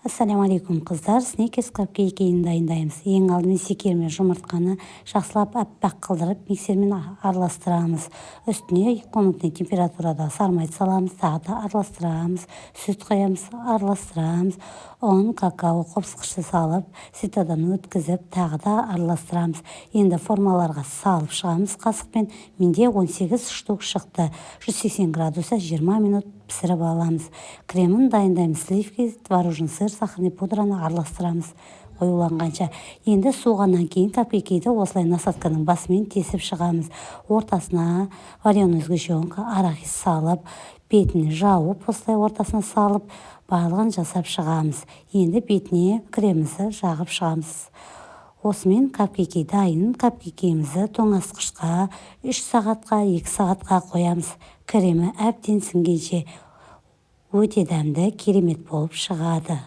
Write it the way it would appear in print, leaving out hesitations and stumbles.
Ассаляму алейкум қыздар, снекерс капкейкін дайындаймыз. Ең алдымен секер мен жұмыртқаны жақсылап аппақ қылдырып миксермен араластырамыз. Үстіне комнатный температурада сармайт саламыз, тағы да араластырамыз. Сүт құямыз, араластырамыз. Он, какао қопсықшы салып, ситодан өткізіп, тағы да араластырамыз. Енді формаларға салып шығамыз қасықпен. Менде 18 штук шықты. 180 градуса 20 минут пісіріп аламыз. Кремін дайындаймыз. Сливки, творожный сыр, сахарный пудраны араластырамыз қоюланғанша. Енді суғаннан кейін капкейкиді осылай насадканың басымен тесіп шығамыз. Ортасына вареный сгущенка, арахис салып, бетіне жауып, осылай ортасына салып, барлығын жасап шығамыз. Енді бетіне кремімізді жағып шығамыз. Осымен капкейки дайын. Капкейкімізді тоңазытқышқа 3 сағатқа, 2 сағатқа қоямыз. Кремі әбден сіңгенше өте дәмді, керемет болып шығады.